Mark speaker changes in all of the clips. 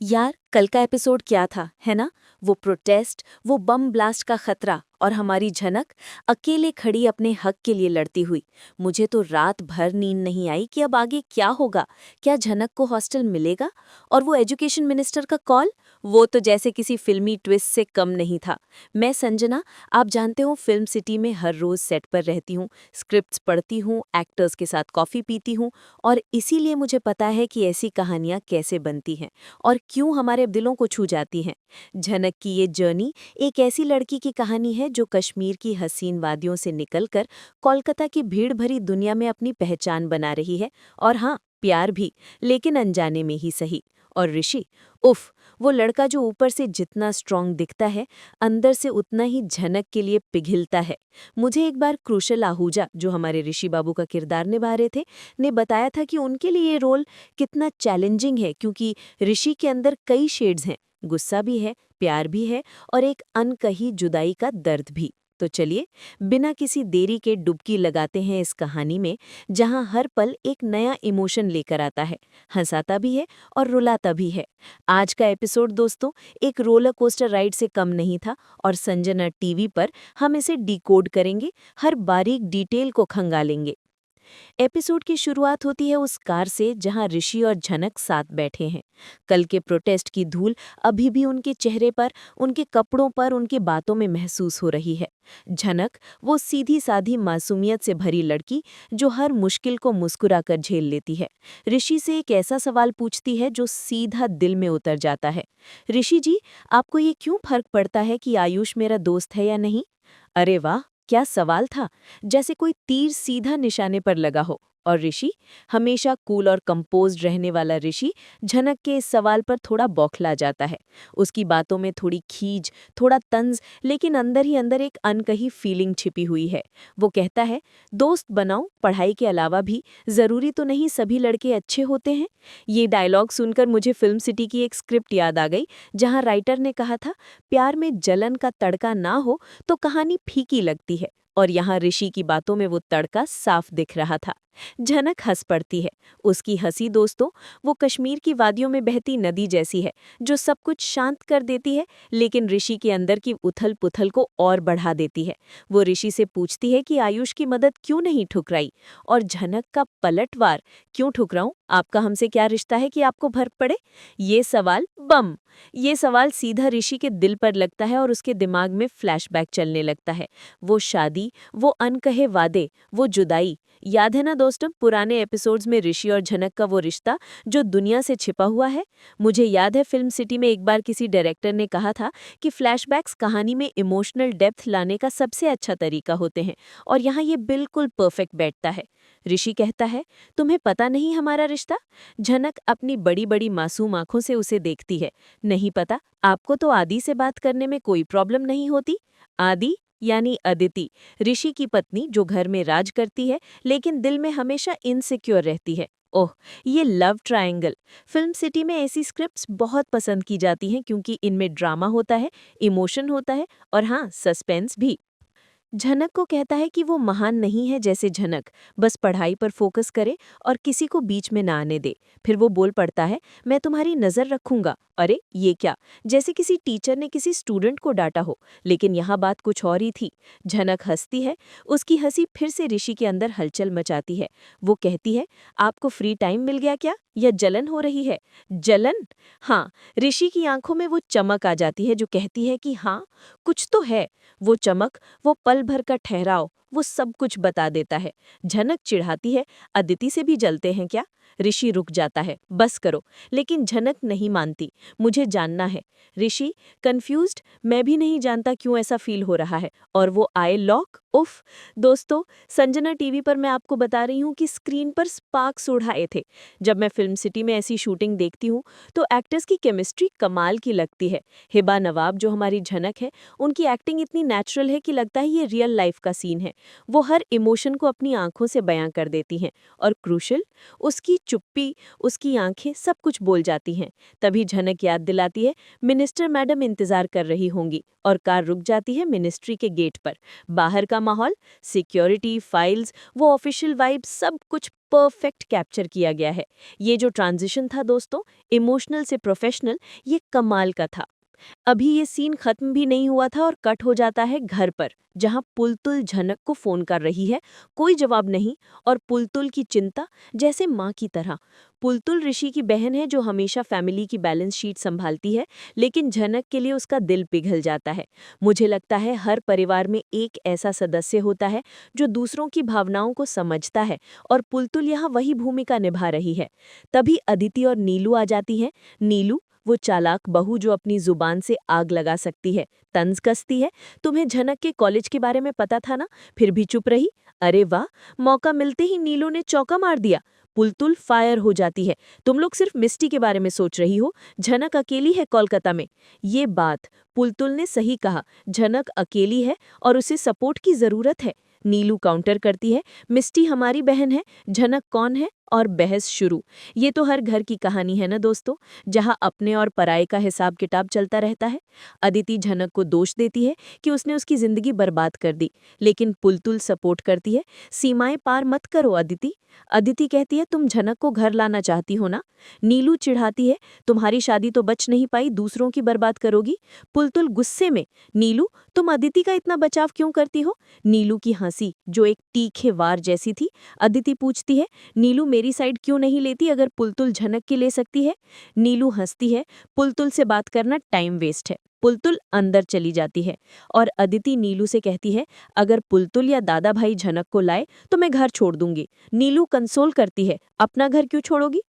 Speaker 1: यार कल का एपिसोड क्या था, है ना? वो प्रोटेस्ट, वो बम ब्लास्ट का खतरा और हमारी झनक अकेले खड़ी अपने हक के लिए लड़ती हुई। मुझे तो रात भर नींद नहीं आई कि अब आगे क्या होगा। क्या झनक को हॉस्टल मिलेगा? और वो एजुकेशन मिनिस्टर का कॉल, वो तो जैसे किसी फिल्मी ट्विस्ट से कम नहीं था। मैं संजना, आप जानते हो, फिल्म सिटी में हर रोज सेट पर रहती हूँ, स्क्रिप्ट्स पढ़ती हूँ, एक्टर्स के साथ कॉफ़ी पीती हूँ, और इसीलिए मुझे पता है कि ऐसी कहानियाँ कैसे बनती हैं और क्यों हमारे दिलों को छू जाती हैं। झनक की ये जर्नी एक ऐसी लड़की की कहानी है जो कश्मीर की हसीन वादियों से निकलकर कोलकाता की भीड़ भरी दुनिया में अपनी पहचान बना रही है। और हाँ, प्यार भी, लेकिन अनजाने में ही सही। और ऋषि, उफ, वो लड़का जो ऊपर से जितना स्ट्रांग दिखता है, अंदर से उतना ही झनक के लिए पिघलता है। मुझे एक बार क्रूशल आहूजा, जो हमारे ऋषि बाबू का किरदार निभा रहे थे, ने बताया था कि उनके लिए ये रोल कितना चैलेंजिंग है, क्योंकि ऋषि के अंदर कई शेड्स हैं, गुस्सा भी है, प्यार भी है, और एक अनकही जुदाई का दर्द भी। तो चलिए, बिना किसी देरी के डुबकी लगाते हैं इस कहानी में, जहां हर पल एक नया इमोशन लेकर आता है, हंसाता भी है और रुलाता भी है। आज का एपिसोड दोस्तों एक रोलर कोस्टर राइड से कम नहीं था, और संजना टीवी पर हम इसे डिकोड करेंगे, हर बारीक डिटेल को खंगालेंगे। एपिसोड की शुरुआत होती है उस कार से जहां ऋषि और झनक साथ बैठे हैं। कल के प्रोटेस्ट की धूल अभी भी उनके चेहरे पर, उनके कपड़ों पर, उनकी बातों में महसूस हो रही है। झनक, वो सीधी साधी मासूमियत से भरी लड़की जो हर मुश्किल को मुस्कुराकर झेल लेती है, ऋषि से एक ऐसा सवाल पूछती है जो सीधा दिल में उतर जाता है। ऋषि जी, आपको ये क्यों फर्क पड़ता है कि आयुष मेरा दोस्त है या नहीं? अरे वाह, क्या सवाल था! जैसे कोई तीर सीधा निशाने पर लगा हो। और ऋषि, हमेशा कूल और कंपोज्ड रहने वाला ऋषि, झनक के इस सवाल पर थोड़ा बौखला जाता है। उसकी बातों में थोड़ी खीज, थोड़ा तंज, लेकिन अंदर ही अंदर एक अनकही फीलिंग छिपी हुई है। वो कहता है, दोस्त बनाओ, पढ़ाई के अलावा भी, जरूरी तो नहीं सभी लड़के अच्छे होते हैं। ये डायलॉग सुनकर मुझे फिल्म सिटी की एक स्क्रिप्ट याद आ गई, जहां राइटर ने कहा था, प्यार में जलन का तड़का ना हो तो कहानी फीकी लगती है। और यहाँ ऋषि की बातों में वो तड़का साफ दिख रहा था। झनक हंस पड़ती है। उसकी हंसी दोस्तों, वो कश्मीर की वादियों में बहती नदी जैसी है, जो सब कुछ शांत कर देती है, लेकिन ऋषि के अंदर की उथल पुथल को और बढ़ा देती है। वो ऋषि से पूछती है कि आयुष की मदद क्यों नहीं ठुकराई, और झनक का पलटवार, क्यों ठुकराऊं, आपका हमसे क्या रिश्ता है कि आपको भर पड़े? ये सवाल बम, ये सवाल सीधा ऋषि के दिल पर लगता है और उसके दिमाग में फ्लैशबैक चलने लगता है। वो शादी, वो अनकहे वादे, वो जुदाई। याद है ना दोस्तों, पुराने एपिसोड्स में ऋषि और झनक का वो रिश्ता जो दुनिया से छिपा हुआ है। मुझे याद है फिल्म सिटी में एक बार किसी डायरेक्टर ने कहा था कि फ्लैशबैक्स कहानी में इमोशनल डेप्थ लाने का सबसे अच्छा तरीका होते हैं, और यहाँ ये बिल्कुल परफेक्ट बैठता है। ऋषि कहता है, तुम्हें पता नहीं हमारा रिश्ता? झनक अपनी बड़ी बड़ी मासूम आंखों से उसे देखती है। नहीं पता? आपको तो आदि से बात करने में कोई प्रॉब्लम नहीं होती? आदि यानी अदिति, ऋषि की पत्नी जो घर में राज करती है, लेकिन दिल में हमेशा इनसिक्योर रहती है। ओह, ये लव ट्रायंगल! फिल्म सिटी में ऐसी स्क्रिप्ट्स बहुत पसंद की जाती हैं, क्योंकि इनमें ड्रामा होता है, इमोशन होता है, और हाँ, सस्पेंस भी। झनक को कहता है कि वो महान नहीं है जैसे झनक, बस पढ़ाई पर फोकस करे और किसी को बीच में ना आने दे। फिर वो बोल पड़ता है, मैं तुम्हारी नज़र रखूंगा। अरे ये क्या! जैसे किसी टीचर ने किसी स्टूडेंट को डांटा हो, लेकिन यहाँ बात कुछ और ही थी। झनक हंसती है। उसकी हंसी फिर से ऋषि के अंदर हलचल मचाती है। वो कहती है, आपको फ्री टाइम मिल गया क्या, या जलन हो रही है? जलन? हाँ। ऋषि की आंखों में वो चमक आ जाती है जो कहती है कि हाँ, कुछ तो है। वो चमक, वो पल भर का ठहराव, वो सब कुछ बता देता है। झनक चिढ़ाती है, अदिति से भी जलते हैं क्या? ऋषि रुक जाता है, बस करो। लेकिन झनक नहीं मानती, मुझे जानना है। ऋषि कंफ्यूज्ड, मैं भी नहीं जानता क्यों ऐसा फील हो रहा है। और वो आई लॉक, उफ! दोस्तों, संजना टीवी पर मैं आपको बता रही हूँ कि स्क्रीन पर स्पार्क्स उड़ाए थे। जब मैं फिल्म सिटी में ऐसी शूटिंग देखती हूँ तो एक्टर्स की केमिस्ट्री कमाल की लगती है। हिबा नवाब जो हमारी झनक है, उनकी एक्टिंग इतनी नेचुरल है कि लगता है ये रियल लाइफ का सीन है। वो हर इमोशन को अपनी आंखों से बयां कर देती हैं। और क्रूशल, उसकी चुप्पी, उसकी आंखें सब कुछ बोल जाती हैं। तभी झनक याद दिलाती है, मिनिस्टर मैडम इंतजार कर रही होंगी, और कार रुक जाती है मिनिस्ट्री के गेट पर। बाहर का माहौल, सिक्योरिटी, फाइल्स, वो ऑफिशियल वाइब, सब कुछ परफेक्ट कैप्चर किया गया है। ये जो ट्रांजिशन था दोस्तों, इमोशनल से प्रोफेशनल, ये कमाल का था। अभी ये सीन खत्म भी नहीं हुआ था और कट हो जाता है घर पर, जहां पुलतुल झनक को फोन कर रही है। कोई जवाब नहीं, और पुलतुल की चिंता जैसे माँ की तरह। पुलतुल ऋषि की बहन है जो हमेशा फैमिली की बैलेंस शीट संभालती है, लेकिन झनक के लिए उसका दिल पिघल जाता है। मुझे लगता है हर परिवार में एक ऐसा सदस्य होता है जो दूसरों की भावनाओं को समझता है, और पुलतुल यहाँ वही भूमिका निभा रही है। तभी अदिति और नीलू आ जाती हैं। नीलू, वो चालाक बहू जो अपनी जुबान से आग लगा सकती है, तंज कसती है। तुम्हें झनक के कॉलेज के बारे में पता था ना, फिर भी चुप रही। अरे वाह, मौका मिलते ही नीलू ने चौका मार दिया। पुलतुल फायर हो जाती है। तुम लोग सिर्फ मिस्टी के बारे में सोच रही हो, झनक अकेली है कोलकाता में। ये बात पुलतुल ने सही कहा, झनक अकेली है और उसे सपोर्ट की जरूरत है। नीलू काउंटर करती है, मिस्टी हमारी बहन है, झनक कौन है, और बहस शुरू। ये तो हर घर की कहानी है ना दोस्तों, जहां अपने और पराये का हिसाब किताब चलता रहता है। अदिति झनक को दोष देती है कि उसने उसकी जिंदगी बर्बाद कर दी, लेकिन पुलतुल सपोर्ट करती है, सीमाएं पार मत करो अदिति। अदिति कहती है, तुम झनक को घर लाना चाहती हो ना। नीलू चिढ़ाती है, तुम्हारी शादी तो बच नहीं पाई, दूसरों की बर्बाद करोगी। पुलतुल गुस्से में, नीलू तुम अदिति का इतना बचाव क्यों करती हो। नीलू की हंसी जो एक तीखे वार जैसी थी। अदिति पूछती है, नीलू मेरी साइड क्यों नहीं लेती अगर पुलतुल झनक की ले सकती है। नीलू हंसती है, पुलतुल से बात करना टाइम वेस्ट है। पुलतुल अंदर चली जाती है, और अदिति नीलू से कहती है, अगर पुलतुल या दादा भाई झनक को लाए तो मैं घर छोड़ दूंगी। नीलू कंसोल करती है, अपना घर क्यों छोड़ोगी।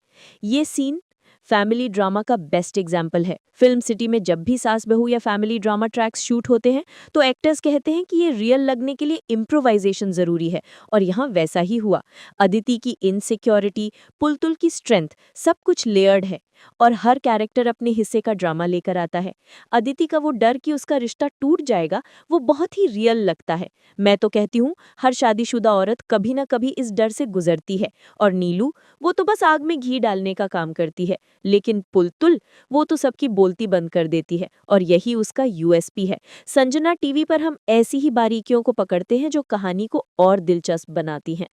Speaker 1: ये सीन फैमिली ड्रामा का बेस्ट एग्जाम्पल है। फिल्म सिटी में जब भी सास बहू या फैमिली ड्रामा ट्रैक्स शूट होते हैं तो एक्टर्स कहते हैं कि ये रियल लगने के लिए इम्प्रोवाइजेशन जरूरी है, और यहाँ वैसा ही हुआ। अदिति की इनसिक्योरिटी, पुलतुल की स्ट्रेंथ, सब कुछ लेयर्ड है, और हर कैरेक्टर अपने हिस्से का ड्रामा लेकर आता है। अदिति का वो डर कि उसका रिश्ता टूट जाएगा, वो बहुत ही रियल लगता है। मैं तो कहती हूँ हर शादीशुदा औरत कभी ना कभी इस डर से गुजरती है। और नीलू, वो तो बस आग में घी डालने का काम करती है, लेकिन पुलतुल, वो तो सबकी बोलती बंद कर देती है, और यही उसका यूएसपी है। संजना टीवी पर हम ऐसी ही बारीकियों को पकड़ते हैं जो कहानी को और दिलचस्प बनाती हैं।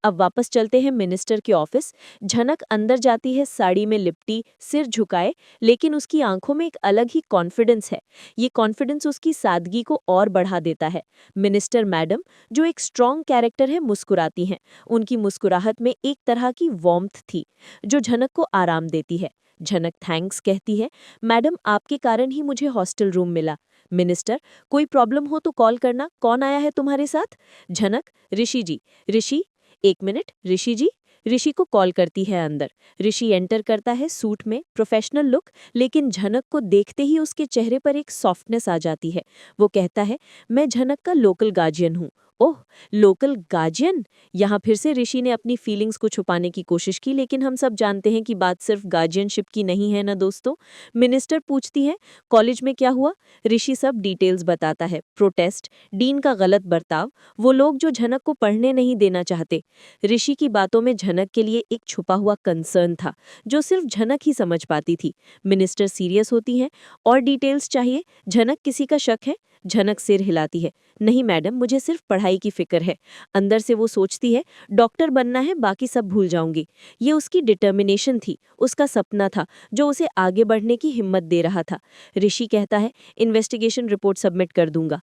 Speaker 1: अब वापस चलते हैं मिनिस्टर के ऑफिस। झनक अंदर जाती है साड़ी में लिपटी, सिर झुकाए, लेकिन उसकी आंखों में एक अलग ही कॉन्फिडेंस है। ये कॉन्फिडेंस उसकी सादगी को और बढ़ा देता है। मिनिस्टर मैडम, जो एक स्ट्रॉन्ग कैरेक्टर है, मुस्कुराती हैं। उनकी मुस्कुराहट में एक तरह की वार्मथ थी जो झनक को आराम देती है। झनक थैंक्स कहती है, मैडम आपके कारण ही मुझे हॉस्टल रूम मिला। मिनिस्टर, कोई प्रॉब्लम हो तो कॉल करना, कौन आया है तुम्हारे साथ। झनक, ऋषि जी। ऋषि, एक मिनट, ऋषि जी। ऋषि को कॉल करती है अंदर। ऋषि एंटर करता है सूट में, प्रोफेशनल लुक, लेकिन झनक को देखते ही उसके चेहरे पर एक सॉफ्टनेस आ जाती है। वो कहता है, मैं झनक का लोकल गार्जियन हूँ। ओह, लोकल गार्जियन। यहाँ फिर से ऋषि ने अपनी फीलिंग्स को छुपाने की कोशिश की, लेकिन हम सब जानते हैं कि बात सिर्फ गार्जियनशिप की नहीं है ना दोस्तों। मिनिस्टर पूछती है, कॉलेज में क्या हुआ। ऋषि सब डिटेल्स बताता है, प्रोटेस्ट, डीन का गलत बर्ताव, वो लोग जो झनक को पढ़ने नहीं देना चाहते। ऋषि की बातों में झनक के लिए एक छुपा हुआ कंसर्न था जो सिर्फ झनक ही समझ पाती थी। मिनिस्टर सीरियस होती हैं, और डिटेल्स चाहिए। झनक, किसी का शक है। झनक सिर हिलाती है, नहीं मैडम, मुझे सिर्फ पढ़ाई की फिक्र है। अंदर से वो सोचती है, डॉक्टर बनना है, बाकी सब भूल जाऊंगी। ये उसकी डिटर्मिनेशन थी, उसका सपना था जो उसे आगे बढ़ने की हिम्मत दे रहा था। ऋषि कहता है, इन्वेस्टिगेशन रिपोर्ट सबमिट कर दूंगा।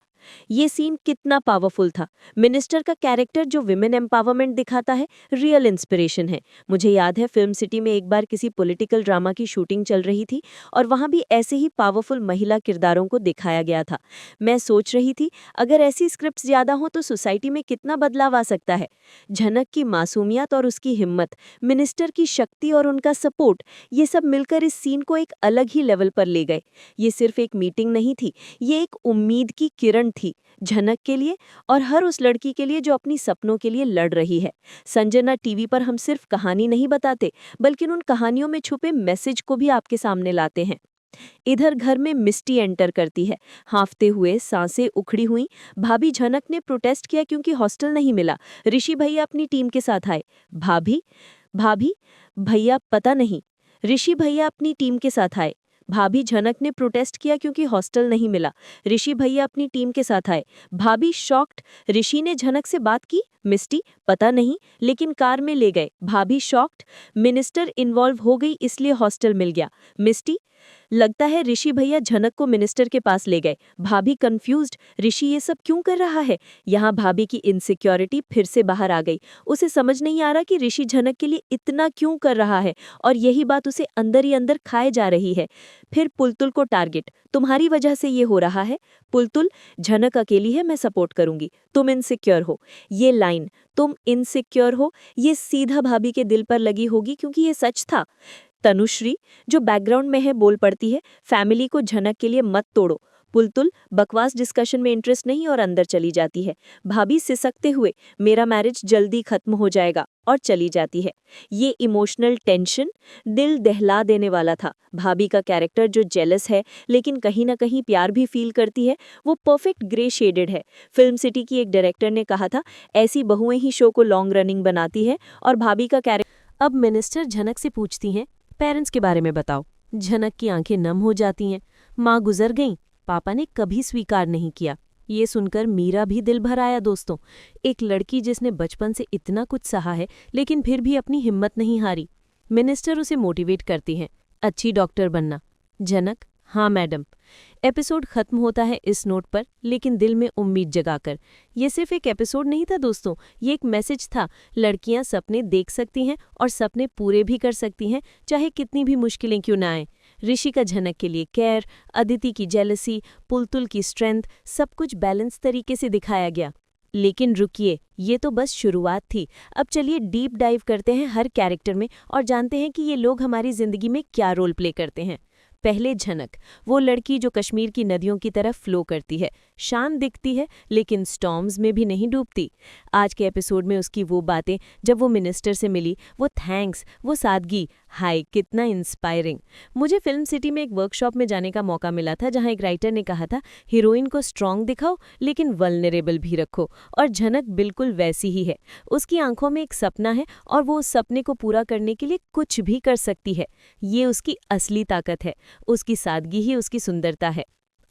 Speaker 1: ये सीन कितना पावरफुल था। मिनिस्टर का कैरेक्टर जो विमेन एम्पावरमेंट दिखाता है, रियल इंस्पिरेशन है। मुझे याद है फिल्म सिटी में एक बार किसी पॉलिटिकल ड्रामा की शूटिंग चल रही थी, और वहां भी ऐसे ही पावरफुल महिला किरदारों को दिखाया गया था। मैं सोच रही थी, अगर ऐसी स्क्रिप्ट्स ज्यादा हो तो सोसाइटी में कितना बदलाव आ सकता है। झनक की मासूमियत और उसकी हिम्मत, मिनिस्टर की शक्ति और उनका सपोर्ट, ये सब मिलकर इस सीन को एक अलग ही लेवल पर ले गए। ये सिर्फ एक मीटिंग नहीं थी, ये एक उम्मीद की किरण थी, झनक के लिए और हर उस लड़की के लिए जो अपनी सपनों के लिए लड़ रही है। संजना टीवी पर हम सिर्फ कहानी नहीं बताते, बल्कि उन कहानियों में छुपे मैसेज को भी आपके सामने लाते हैं। इधर घर में मिस्टी एंटर करती है, हांफते हुए, सांसें उखड़ी हुई। भाभी झनक ने प्रोटेस्ट किया क्योंकि हॉस्टल नहीं मिला। ऋषि भैया अपनी टीम के साथ आए। भाभी, भाभी, भैया पता नहीं, ऋषि भैया अपनी टीम के साथ आए। भाभी, झनक ने प्रोटेस्ट किया क्योंकि हॉस्टल नहीं मिला। ऋषि भैया अपनी टीम के साथ आए। भाभी शॉक्ड, ऋषि ने झनक से बात की। मिस्टी, पता नहीं, लेकिन कार में ले गए। भाभी शॉक्ड, मिनिस्टर इन्वॉल्व हो गई इसलिए हॉस्टल मिल गया। मिस्टी, लगता है ऋषि भैया झनक को मिनिस्टर के पास ले गए। भाभी कंफ्यूज्ड, ऋषि ये सब क्यों कर रहा है? यहाँ भाभी की इनसिक्योरिटी फिर से बाहर आ गई। उसे समझ नहीं आ रहा कि ऋषि झनक के लिए इतना क्यों कर रहा है और यही बात उसे अंदर ही अंदर खाए जा रही है। फिर पुलतुल को टारगेट, तुम्हारी वजह से ये हो रहा है। पुलतुल, झनक अकेली है, मैं सपोर्ट करूंगी, तुम इनसिक्योर हो। ये लाइन, तुम इनसिक्योर हो, ये सीधा भाभी के दिल पर लगी होगी क्योंकि ये सच था। तनुश्री, जो बैकग्राउंड में है, बोल पड़ती है, फैमिली को झनक के लिए मत तोड़ो। पुलतुल बकवास डिस्कशन में इंटरेस्ट नहीं और अंदर चली जाती है। भाभी सिसकते हुए, मेरा मैरिज जल्दी खत्म हो जाएगा, और चली जाती है। ये इमोशनल टेंशन दिल दहला देने वाला था। भाभी का कैरेक्टर जो जेलस है लेकिन कहीं ना कहीं प्यार भी फील करती है, वो परफेक्ट ग्रे शेडेड है। फिल्म सिटी की एक डायरेक्टर ने कहा था, ऐसी बहुएं ही शो को लॉन्ग रनिंग बनाती है। और भाभी का कैरेक्टर। अब मिनिस्टर झनक से पूछती हैं, पेरेंट्स के बारे में बताओ। झनक की आंखें नम हो जाती हैं। माँ गुजर गईं, पापा ने कभी स्वीकार नहीं किया। ये सुनकर मीरा भी दिल भर आया दोस्तों। एक लड़की जिसने बचपन से इतना कुछ सहा है लेकिन फिर भी अपनी हिम्मत नहीं हारी। मिनिस्टर उसे मोटिवेट करती हैं, अच्छी डॉक्टर बनना। झनक, हाँ मैडम। एपिसोड खत्म होता है इस नोट पर, लेकिन दिल में उम्मीद जगाकर। ये सिर्फ एक एपिसोड नहीं था दोस्तों, ये एक मैसेज था। लड़कियां सपने देख सकती हैं और सपने पूरे भी कर सकती हैं, चाहे कितनी भी मुश्किलें क्यों ना आए। ऋषि का झनक के लिए केयर, अदिति की जेलसी, पुलतुल की स्ट्रेंथ, सब कुछ बैलेंस तरीके से दिखाया गया। लेकिन रुकिए, ये तो बस शुरुआत थी। अब चलिए डीप डाइव करते हैं हर कैरेक्टर में और जानते हैं कि ये लोग हमारी जिंदगी में क्या रोल प्ले करते हैं। पहले झनक, वो लड़की जो कश्मीर की नदियों की तरफ फ्लो करती है, शांत दिखती है लेकिन स्टॉर्म्स में भी नहीं डूबती। आज के एपिसोड में उसकी वो बातें जब वो मिनिस्टर से मिली, वो थैंक्स, वो सादगी, हाय कितना इंस्पायरिंग। मुझे फिल्म सिटी में एक वर्कशॉप में जाने का मौका मिला था जहां एक राइटर ने कहा था, हीरोइन को स्ट्रांग दिखाओ लेकिन वल्नरेबल भी रखो, और झनक बिल्कुल वैसी ही है। उसकी आंखों में एक सपना है और वो उस सपने को पूरा करने के लिए कुछ भी कर सकती है। ये उसकी असली ताकत है, उसकी सादगी ही उसकी सुंदरता है।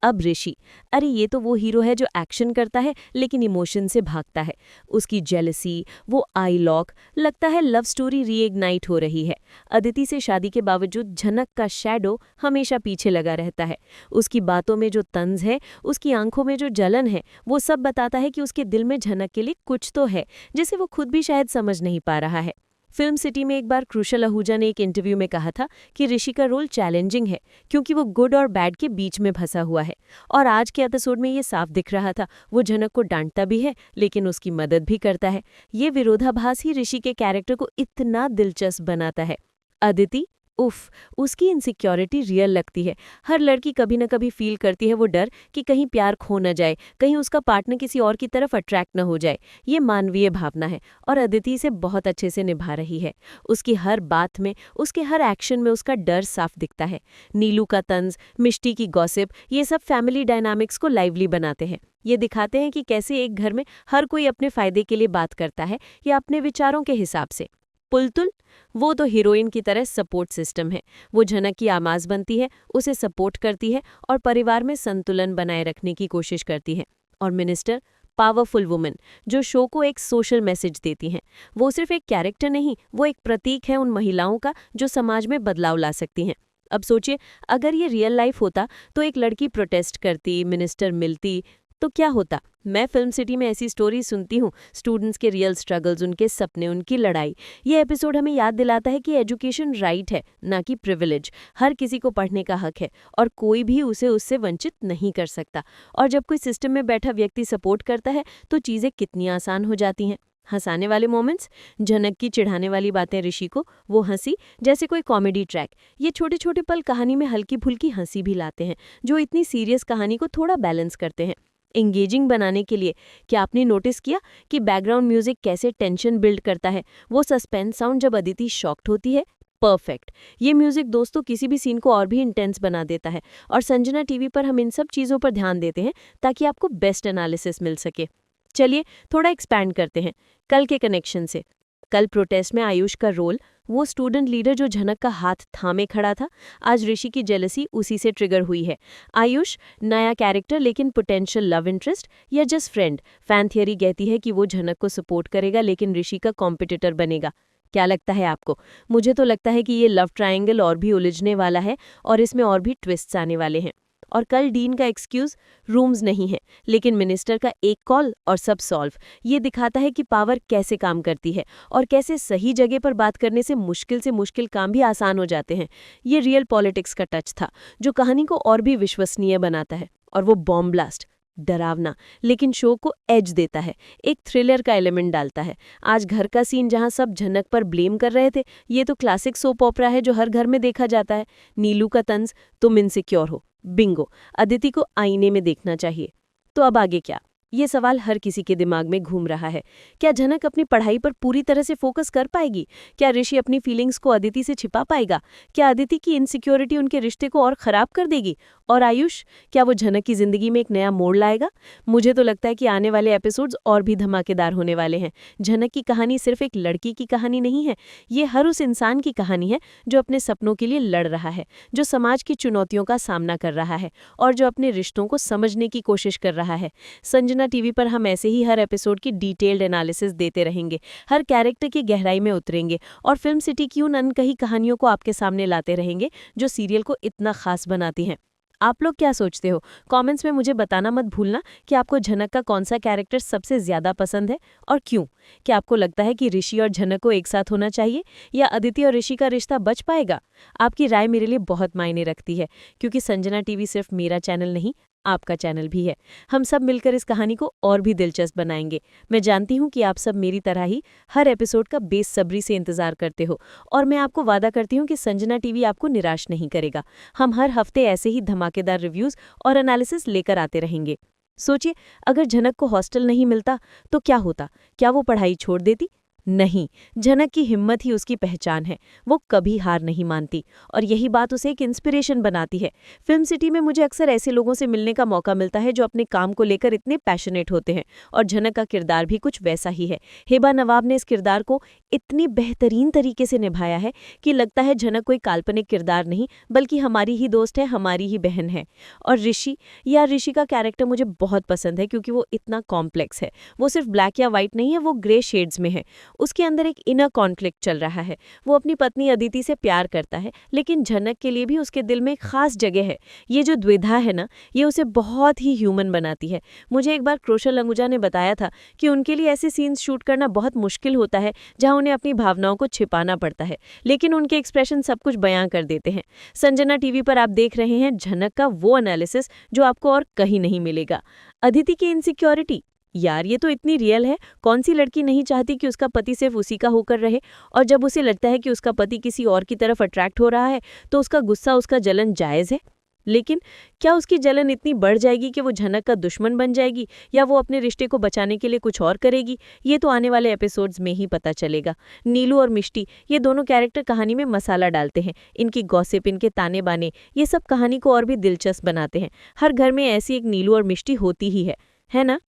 Speaker 1: अब ऋषि, अरे ये तो वो हीरो है जो एक्शन करता है लेकिन इमोशन से भागता है। उसकी जेलसी, वो आई लॉक, लगता है लव स्टोरी रीइग्नाइट हो रही है। अदिति से शादी के बावजूद झनक का शैडो हमेशा पीछे लगा रहता है। उसकी बातों में जो तंज है, उसकी आंखों में जो जलन है, वो सब बताता है कि उसके दिल में झनक के लिए कुछ तो है जिसे वो खुद भी शायद समझ नहीं पा रहा है। फिल्म सिटी में एक बार क्रूशल आहूजा ने एक इंटरव्यू में कहा था कि ऋषि का रोल चैलेंजिंग है क्योंकि वो गुड और बैड के बीच में फंसा हुआ है। और आज के एपिसोड में ये साफ दिख रहा था, वो झनक को डांटता भी है लेकिन उसकी मदद भी करता है। ये विरोधाभास ही ऋषि के कैरेक्टर को इतना दिलचस्प बनाता है। अदिति, उफ, उसकी इनसिक्योरिटी रियल लगती है। हर लड़की कभी न कभी फील करती है वो डर कि कहीं प्यार खो न जाए, कहीं उसका पार्टनर किसी और की तरफ अट्रैक्ट न हो जाए। ये मानवीय भावना है और अदिति इसे बहुत अच्छे से निभा रही है। उसकी हर बात में, उसके हर एक्शन में उसका डर साफ दिखता है। नीलू का तंज, मिष्टी की गॉसिप, ये सब फैमिली डायनामिक्स को लाइवली बनाते हैं। ये दिखाते हैं कि कैसे एक घर में हर कोई अपने फायदे के लिए बात करता है या अपने विचारों के हिसाब से। पुलतुल, वो तो हीरोइन की तरह सपोर्ट सिस्टम है। वो झनक की आमाज बनती है, उसे सपोर्ट करती है और परिवार में संतुलन बनाए रखने की कोशिश करती है। और मिनिस्टर, पावरफुल वुमेन, जो शो को एक सोशल मैसेज देती हैं। वो सिर्फ एक कैरेक्टर नहीं, वो एक प्रतीक है उन महिलाओं का जो समाज में बदलाव ला सकती हैं। अब सोचिए, अगर ये रियल लाइफ होता तो एक लड़की प्रोटेस्ट करती, मिनिस्टर मिलती, तो क्या होता। मैं फिल्म सिटी में ऐसी स्टोरी सुनती हूँ, स्टूडेंट्स के रियल स्ट्रगल्स, उनके सपने, उनकी लड़ाई। ये एपिसोड हमें याद दिलाता है कि एजुकेशन राइट है, ना कि प्रिविलेज। हर किसी को पढ़ने का हक है और कोई भी उसे उससे वंचित नहीं कर सकता। और जब कोई सिस्टम में बैठा व्यक्ति सपोर्ट करता है तो चीज़ें कितनी आसान हो जाती हैं। हंसाने वाले मोमेंट्स, झनक की चिढ़ाने वाली बातें ऋषि को, वो हंसी जैसे कोई कॉमेडी ट्रैक। ये छोटे छोटे पल कहानी में हल्की फुल्की हंसी भी लाते हैं, जो इतनी सीरियस कहानी को थोड़ा बैलेंस करते हैं। इंगेजिंग बनाने के लिए क्या आपने नोटिस किया कि बैकग्राउंड म्यूजिक कैसे टेंशन बिल्ड करता है? वो सस्पेंस साउंड जब अदिति शॉक्ड होती है, परफेक्ट। ये म्यूजिक दोस्तों किसी भी सीन को और भी इंटेंस बना देता है। और संजना टीवी पर हम इन सब चीज़ों पर ध्यान देते हैं ताकि आपको बेस्ट एनालिसिस मिल सके। चलिए थोड़ा एक्सपैंड करते हैं कल के कनेक्शन से।
Speaker 2: कल प्रोटेस्ट में आयुष का रोल, वो स्टूडेंट लीडर जो झनक का हाथ थामे खड़ा था, आज ऋषि की जेलसी उसी से ट्रिगर हुई है। आयुष नया कैरेक्टर लेकिन पोटेंशियल लव इंटरेस्ट या जस्ट फ्रेंड? फैन थियरी कहती है कि वो झनक को सपोर्ट करेगा लेकिन ऋषि का कॉम्पिटिटर बनेगा। क्या लगता है आपको? मुझे तो लगता है कि ये लव ट्रायंगल और भी उलझने वाला है और इसमें और भी ट्विस्ट्स आने वाले हैं। और कल डीन का एक्सक्यूज रूम्स नहीं है लेकिन मिनिस्टर का एक कॉल और सब सॉल्व। ये दिखाता है कि पावर कैसे काम करती है और कैसे सही जगह पर बात करने से मुश्किल काम भी आसान हो जाते हैं। ये रियल पॉलिटिक्स का टच था जो कहानी को और भी विश्वसनीय बनाता है। और वो बॉम्ब ब्लास्ट, डरावना लेकिन शो को एज देता है, एक थ्रिलर का एलिमेंट डालता है। आज घर का सीन जहां सब झनक पर ब्लेम कर रहे थे, ये तो क्लासिक सोप ओपरा है जो हर घर में देखा जाता है। नीलू का तंज, तुम इनसिक्योर हो, बिंगो। अदिति को आईने में देखना चाहिए। तो अब आगे क्या? ये सवाल हर किसी के दिमाग में घूम रहा है। क्या झनक अपनी पढ़ाई पर पूरी तरह से फोकस कर पाएगी? क्या ऋषि अपनी फीलिंग्स को अदिति से छिपा पाएगा? क्या अदिति की इनसिक्योरिटी उनके रिश्ते को और खराब कर देगी? और आयुष, क्या वो झनक की जिंदगी में एक नया मोड़ लाएगा? मुझे तो लगता है कि आने वाले एपिसोड्स और भी धमाकेदार होने वाले हैं। झनक की कहानी सिर्फ एक लड़की की कहानी नहीं है, ये हर उस इंसान की कहानी है जो अपने सपनों के लिए लड़ रहा है, जो समाज की चुनौतियों का सामना कर रहा है और जो अपने रिश्तों को समझने की कोशिश कर रहा है। संजना टीवी पर हम ऐसे ही हर एपिसोड की डिटेल्ड एनालिसिस देते रहेंगे, हर कैरेक्टर की गहराई में उतरेंगे और फिल्म सिटी की उन अनकही कहानियों को आपके सामने लाते रहेंगे जो सीरियल को इतना खास बनाती हैं। आप लोग क्या सोचते हो? कमेंट्स में मुझे बताना मत भूलना कि आपको झनक का कौन सा कैरेक्टर सबसे ज्यादा पसंद है और क्यों। क्या आपको लगता है कि ऋषि और झनक को एक साथ होना चाहिए या अदिति और ऋषि का रिश्ता बच पाएगा? आपकी राय मेरे लिए बहुत मायने रखती है क्योंकि संजना टीवी सिर्फ मेरा चैनल नहीं, आपका चैनल भी है। हम सब मिलकर इस कहानी को और भी दिलचस्प बनाएंगे। मैं जानती हूँ कि आप सब मेरी तरह ही हर एपिसोड का बेसब्री से इंतजार करते हो और मैं आपको वादा करती हूँ कि संजना टीवी आपको निराश नहीं करेगा। हम हर हफ्ते ऐसे ही धमाकेदार रिव्यूज और एनालिसिस लेकर आते रहेंगे। सोचिए, अगर झनक को हॉस्टल नहीं मिलता तो क्या होता? क्या वो पढ़ाई छोड़ देती? नहीं, झनक की हिम्मत ही उसकी पहचान है। वो कभी हार नहीं मानती और यही बात उसे एक इंस्पिरेशन बनाती है। फिल्म सिटी में मुझे अक्सर ऐसे लोगों से मिलने का मौका मिलता है जो अपने काम को लेकर इतने पैशनेट होते हैं और झनक का किरदार भी कुछ वैसा ही है। हिबा नवाब ने इस किरदार को इतनी बेहतरीन तरीके से निभाया है कि लगता है झनक कोई काल्पनिक किरदार नहीं बल्कि हमारी ही दोस्त है, हमारी ही बहन है। और ऋषि का कैरेक्टर मुझे बहुत पसंद है क्योंकि वो इतना कॉम्प्लेक्स है। वो सिर्फ ब्लैक या व्हाइट नहीं है, वो ग्रे शेड्स में है। उसके अंदर एक इनर कॉन्फ्लिक्ट चल रहा है। वो अपनी पत्नी अदिति से प्यार करता है लेकिन झनक के लिए भी उसके दिल में एक खास जगह है। ये जो द्विधा है ना, ये उसे बहुत ही ह्यूमन बनाती है। मुझे एक बार कौशल अंगुजा ने बताया था कि उनके लिए ऐसे सीन्स शूट करना बहुत मुश्किल होता है जहां उन्हें अपनी भावनाओं को छिपाना पड़ता है लेकिन उनके एक्सप्रेशन सब कुछ बयां कर देते हैं। संजना टीवी पर आप देख रहे हैं झनक का वो एनालिसिस जो आपको और कहीं नहीं मिलेगा। अदिति की इनसिक्योरिटी, यार ये तो इतनी रियल है। कौन सी लड़की नहीं चाहती कि उसका पति सिर्फ उसी का होकर रहे? और जब उसे लगता है कि उसका पति किसी और की तरफ अट्रैक्ट हो रहा है तो उसका गुस्सा, उसका जलन जायज़ है। लेकिन क्या उसकी जलन इतनी बढ़ जाएगी कि वो झनक का दुश्मन बन जाएगी या वो अपने रिश्ते को बचाने के लिए कुछ और करेगी? ये तो आने वाले एपिसोड्स में ही पता चलेगा। नीलू और मिष्टी, ये दोनों कैरेक्टर कहानी में मसाला डालते हैं। इनकी गॉसिप, इनके ताने बाने, ये सब कहानी को और भी दिलचस्प बनाते हैं। हर घर में ऐसी एक नीलू और मिष्टी होती ही है ना?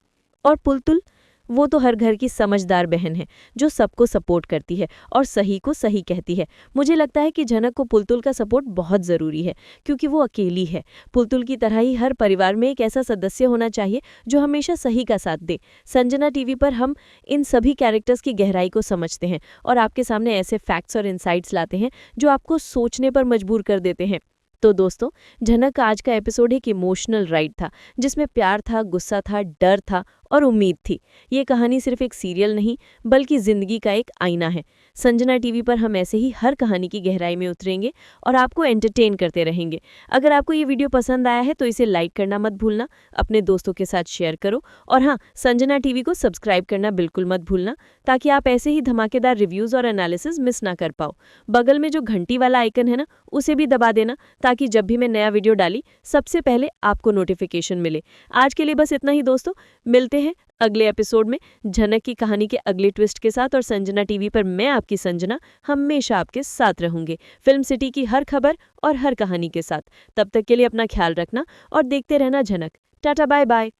Speaker 2: और पुलतुल, वो तो हर घर की समझदार बहन है जो सबको सपोर्ट करती है और सही को सही कहती है। मुझे लगता है कि झनक को पुलतुल का सपोर्ट बहुत ज़रूरी है क्योंकि वो अकेली है। पुलतुल की तरह ही हर परिवार में एक ऐसा सदस्य होना चाहिए जो हमेशा सही का साथ दे। संजना टीवी पर हम इन सभी कैरेक्टर्स की गहराई को समझते हैं और आपके सामने ऐसे फैक्ट्स और इंसाइट्स लाते हैं जो आपको सोचने पर मजबूर कर देते हैं। तो दोस्तों, झनक का आज का एपिसोड एक इमोशनल राइड था जिसमें प्यार था, गुस्सा था, डर था और उम्मीद थी। ये कहानी सिर्फ एक सीरियल नहीं बल्कि जिंदगी का एक आईना है। संजना टीवी पर हम ऐसे ही हर कहानी की गहराई में उतरेंगे और आपको एंटरटेन करते रहेंगे। अगर आपको ये वीडियो पसंद आया है तो इसे लाइक करना मत भूलना, अपने दोस्तों के साथ शेयर करो और हाँ, संजना टीवी को सब्सक्राइब करना बिल्कुल मत भूलना ताकि आप ऐसे ही धमाकेदार रिव्यूज़ और एनालिसिस मिस ना कर पाओ। बगल में जो घंटी वाला आइकन है ना, उसे भी दबा देना ताकि जब भी मैं नया वीडियो डाली सबसे पहले आपको नोटिफिकेशन मिले। आज के लिए बस इतना ही दोस्तों, मिलते हैं अगले एपिसोड में झनक की कहानी के अगले ट्विस्ट के साथ। और संजना टीवी पर मैं आपकी संजना हमेशा आपके साथ रहूंगी, फिल्म सिटी की हर खबर और हर कहानी के साथ। तब तक के लिए अपना ख्याल रखना और देखते रहना झनक। Tata bye bye.